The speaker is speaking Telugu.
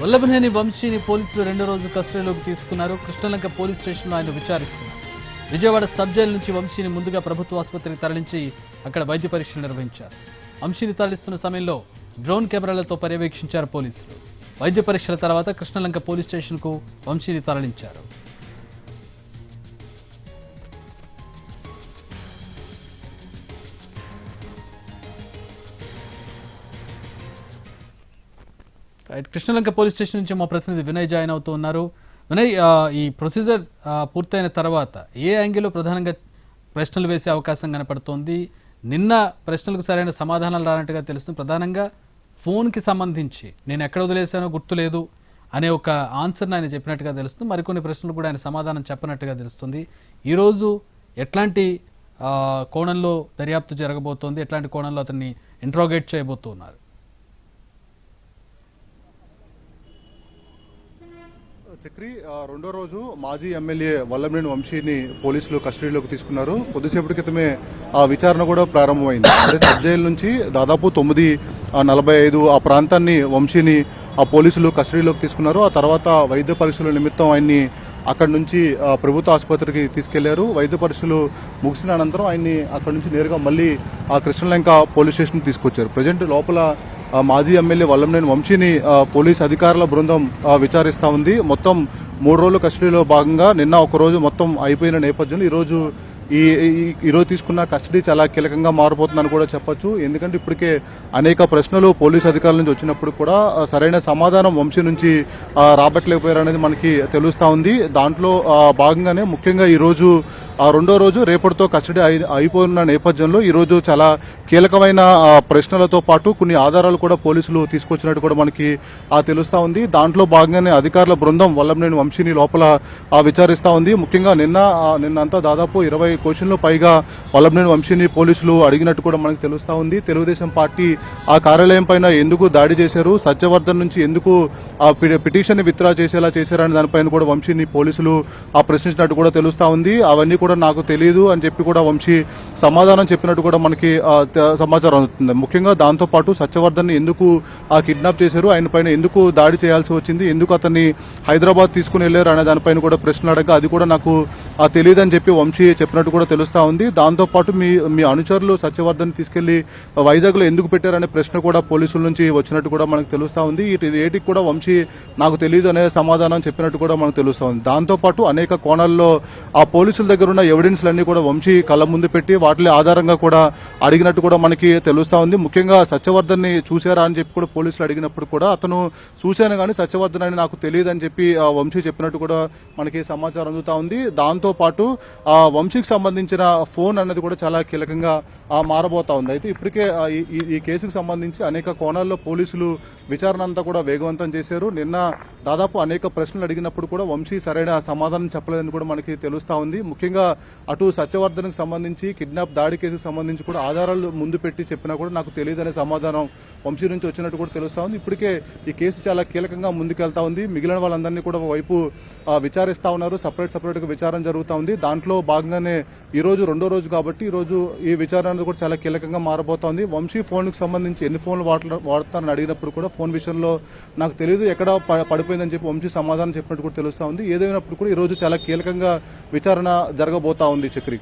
వల్లభనేని వంశీని పోలీసులు రెండో రోజు కస్టడీలోకి తీసుకున్నారు. కృష్ణలంక పోలీస్ స్టేషన్లో ఆయన విచారిస్తున్నారు. విజయవాడ సబ్ జైలు నుంచి వంశీని ముందుగా ప్రభుత్వ ఆసుపత్రికి తరలించి అక్కడ వైద్య పరీక్షలు నిర్వహించారు. వంశీని తరలిస్తున్న సమయంలో డ్రోన్ కెమెరాలతో పర్యవేక్షించారు పోలీసులు. వైద్య పరీక్షల తర్వాత కృష్ణలంక పోలీస్ స్టేషన్కు వంశీని తరలించారు. కృష్ణలంక పోలీస్ స్టేషన్ నుంచి మా ప్రతినిధి వినయ్ జాయిన్ అవుతూ ఉన్నారు. వినయ్, ఈ ప్రొసీజర్ పూర్తయిన తర్వాత ఏ యాంగిల్లో ప్రధానంగా ప్రశ్నలు వేసే అవకాశం కనపడుతోంది? నిన్న ప్రశ్నలకు సరైన సమాధానాలు రానట్టుగా తెలుస్తుంది. ప్రధానంగా ఫోన్కి సంబంధించి నేను ఎక్కడ వదిలేశానో గుర్తులేదు అనే ఒక ఆన్సర్ని ఆయన చెప్పినట్టుగా తెలుస్తుంది. మరికొన్ని ప్రశ్నలు కూడా ఆయన సమాధానం చెప్పనట్టుగా తెలుస్తుంది. ఈరోజు ఎట్లాంటి కోణంలో దర్యాప్తు జరగబోతోంది? ఎట్లాంటి కోణంలో అతన్ని ఇంట్రోగేట్ చేయబోతున్నారు? చక్రి, రెండో రోజు మాజీ ఎమ్మెల్యే వల్లభనేని వంశీని పోలీసులు కస్టడీలోకి తీసుకున్నారు. కొద్దిసేపటి క్రితమే ఆ విచారణ కూడా ప్రారంభమైంది. సబ్ జైలు నుంచి దాదాపు 9:45 ఆ ప్రాంతాన్ని వంశీని ఆ పోలీసులు కస్టడీలోకి తీసుకున్నారు. ఆ తర్వాత వైద్య పరీక్షల నిమిత్తం ఆయన్ని అక్కడి నుంచి ప్రభుత్వ ఆసుపత్రికి తీసుకెళ్లారు. వైద్య పరీక్షలు ముగిసిన అనంతరం ఆయన్ని అక్కడి నుంచి నేరుగా మళ్లీ ఆ కృష్ణలంక పోలీస్ స్టేషన్ తీసుకొచ్చారు. ప్రజెంట్ లోపల మాజీ ఎమ్మెల్యే వల్లభనేని వంశీని పోలీస్ అధికారుల బృందం విచారిస్తా ఉంది. మొత్తం 3 రోజుల కస్టడీలో భాగంగా నిన్న ఒక రోజు మొత్తం అయిపోయిన నేపథ్యంలో ఈరోజు తీసుకున్న కస్టడీ చాలా కీలకంగా మారిపోతుందని కూడా చెప్పొచ్చు. ఎందుకంటే ఇప్పటికే అనేక ప్రశ్నలు పోలీసు అధికారుల నుంచి వచ్చినప్పుడు కూడా సరైన సమాధానం వంశీ నుంచి రాబట్టలేకపోయారు అనేది మనకి తెలుస్తా ఉంది. దాంట్లో భాగంగానే ముఖ్యంగా ఈరోజు రెండో రోజు రేపటితో కస్టడీ అయిపోయిన నేపథ్యంలో ఈరోజు చాలా కీలకమైన ప్రశ్నలతో పాటు కొన్ని ఆధారాలు కూడా పోలీసులు తీసుకొచ్చినట్టు కూడా మనకి తెలుస్తా ఉంది. దాంట్లో భాగంగానే అధికారుల బృందం వల్లభనేని వంశీని లోపల విచారిస్తా ఉంది. ముఖ్యంగా నిన్నంతా దాదాపు 20 క్వశ్చన్లు పైగా వల్లభనేని వంశీని పోలీసులు అడిగినట్టు కూడా మనకు తెలుస్తా ఉంది. తెలుగుదేశం పార్టీ ఆ కార్యాలయం పైన ఎందుకు దాడి చేశారు, సత్యవర్ధన్ నుంచి ఎందుకు పిటిషన్ విత్డ్రా చేసేలా చేశారని దానిపైన కూడా వంశీని పోలీసులు ప్రశ్నించినట్టు కూడా తెలుస్తా ఉంది. అవన్నీ కూడా నాకు తెలియదు అని చెప్పి కూడా వంశీ సమాధానం చెప్పినట్టు కూడా మనకి సమాచారం అందుతుంది. ముఖ్యంగా దాంతో పాటు సత్యవర్ధన్ ఎందుకు కిడ్నాప్ చేశారు, ఆయన పైన ఎందుకు దాడి చేయాల్సి వచ్చింది, ఎందుకు అతన్ని హైదరాబాద్ తీసుకుని వెళ్లారు అనే దానిపైన కూడా ప్రశ్నలు అడగగా అది కూడా నాకు తెలియదని చెప్పి వంశీ చెప్పినట్టు కూడా తెలుస్తా ఉంది. దాంతో పాటు మీ అనుచరులు సత్యవర్ధన్ తీసుకెళ్లి వైజాగ్ లో ఎందుకు పెట్టారనే ప్రశ్న కూడా పోలీసుల నుంచి వచ్చినట్టు కూడా మనకు తెలుస్తా ఉంది. ఏటికి కూడా వంశీ నాకు తెలియదు అనే సమాధానం చెప్పినట్టు కూడా మనకు తెలుస్తా ఉంది. దాంతో పాటు అనేక కోణాల్లో ఆ పోలీసుల దగ్గర ఉన్న ఎవిడెన్స్ లన్నీ కూడా వంశీ కళ్ళ ముందు పెట్టి వాటి ఆధారంగా కూడా అడిగినట్టు కూడా మనకి తెలుస్తా ఉంది. ముఖ్యంగా సత్యవర్ధన్ ని చూశారా అని చెప్పి కూడా పోలీసులు అడిగినప్పుడు కూడా అతను చూశాను కానీ సత్యవర్ధన్ అని నాకు తెలియదని చెప్పి వంశీ చెప్పినట్టు కూడా మనకి సమాచారం అందుతా ఉంది. దాంతో పాటు వంశీకి సంబంధించిన ఫోన్ అన్నది కూడా చాలా కీలకంగా మారబోతా ఉంది. అయితే ఇప్పటికే ఈ కేసుకు సంబంధించి అనేక కోణాల్లో పోలీసులు విచారణ అంతా కూడా వేగవంతం చేశారు. నిన్న దాదాపు అనేక ప్రశ్నలు అడిగినప్పుడు కూడా వంశీ సరైన సమాధానం చెప్పలేదని కూడా మనకి తెలుస్తా ఉంది. ముఖ్యంగా అటు సత్యవర్ధన్కి సంబంధించి కిడ్నాప్ దాడి కేసుకు సంబంధించి కూడా ఆధారాలు ముందు పెట్టి చెప్పినా కూడా నాకు తెలియదనే సమాధానం వంశీ నుంచి వచ్చినట్టు కూడా తెలుస్తా ఉంది. ఇప్పటికే ఈ కేసు చాలా కీలకంగా ముందుకెళ్తా ఉంది. మిగిలిన వాళ్ళందరినీ కూడా వైపు విచారిస్తా ఉన్నారు. సపరేట్ గా విచారణ జరుగుతూ ఉంది. దాంట్లో భాగంగానే ఈ రోజు రెండో రోజు కాబట్టి ఈ రోజు ఈ విచారణ కూడా చాలా కీలకంగా మారబోతోంది. వంశీ ఫోన్ కి సంబంధించి ఎన్ని ఫోన్లు వాడతారని అడిగినప్పుడు కూడా ఫోన్ విషయంలో నాకు తెలియదు, ఎక్కడ పడిపోయిందని చెప్పి వంశీ సమాధానం చెప్పినట్టు కూడా తెలుస్తా ఉంది. ఏదైనప్పుడు కూడా ఈ రోజు చాలా కీలకంగా విచారణ జరగబోతా ఉంది. చక్రి.